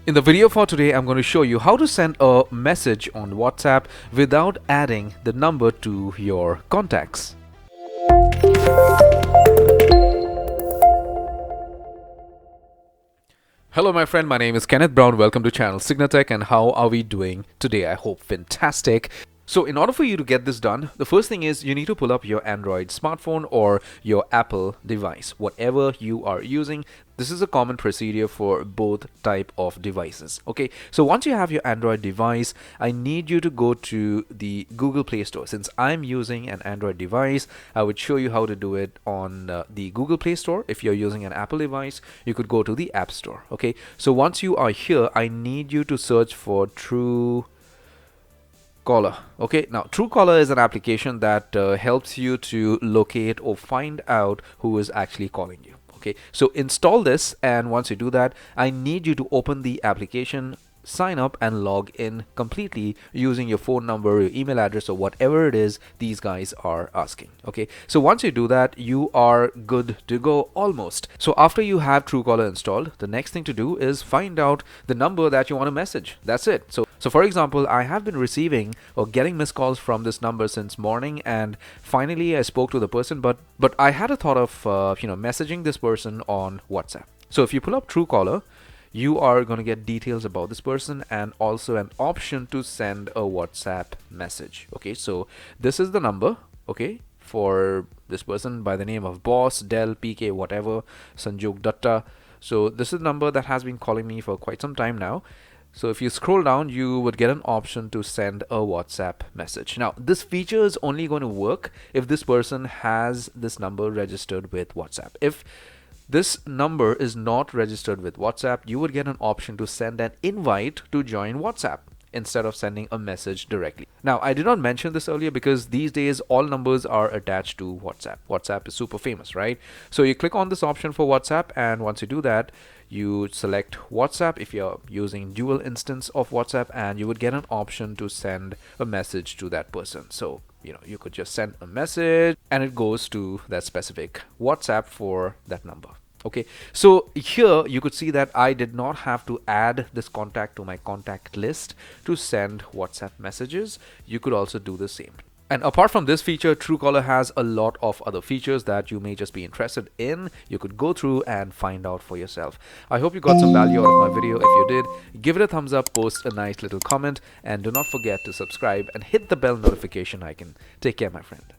In the video for today, I'm going to show you how to send a message on WhatsApp without adding the number to your contacts. Hello my friend, my name is Kenneth Brown. Welcome to channel CygnaTech, and how are we doing today? I hope fantastic. So in order for you to get this done, the first thing is you need to pull up your Android smartphone or your Apple device, whatever you are using. This is a common procedure for both type of devices. Okay, so once you have your Android device, I need you to go to the Google Play Store. Since I'm using an Android device, I would show you how to do it on the Google Play Store. If you're using an Apple device, you could go to the App Store. Okay, so once you are here, I need you to search for Truecaller. Okay, now Truecaller is an application that helps you to locate or find out who is actually calling you. Okay, so install this, and once you do that, I need you to open the application, sign up and log in completely using your phone number, your email address, or whatever it is these guys are asking. Okay, so once you do that, you are good to go almost. So after you have Truecaller installed, the next thing to do is find out the number that you want to message. That's it. So for example, I have been receiving or getting missed calls from this number since morning, and finally I spoke to the person, but I had a thought of messaging this person on WhatsApp. So if you pull up Truecaller, you are going to get details about this person and also an option to send a WhatsApp message. Okay, so this is the number, okay, for this person by the name of Boss, Del, PK, whatever, Sanjog Datta. So this is the number that has been calling me for quite some time now. So if you scroll down, you would get an option to send a WhatsApp message. Now, this feature is only going to work if this person has this number registered with WhatsApp. If this number is not registered with WhatsApp, you would get an option to send an invite to join WhatsApp instead of sending a message directly. Now, I did not mention this earlier because these days all numbers are attached to WhatsApp. WhatsApp is super famous, right? So you click on this option for WhatsApp, and once you do that, you select WhatsApp if you're using dual instance of WhatsApp, and you would get an option to send a message to that person. So you could just send a message and it goes to that specific WhatsApp for that number. Okay, so here you could see that I did not have to add this contact to my contact list to send WhatsApp messages. You could also do the same. And apart from this feature, Truecaller has a lot of other features that you may just be interested in. You could go through and find out for yourself. I hope you got some value out of my video. If you did, give it a thumbs up, post a nice little comment, and do not forget to subscribe and hit the bell notification icon. Take care, my friend.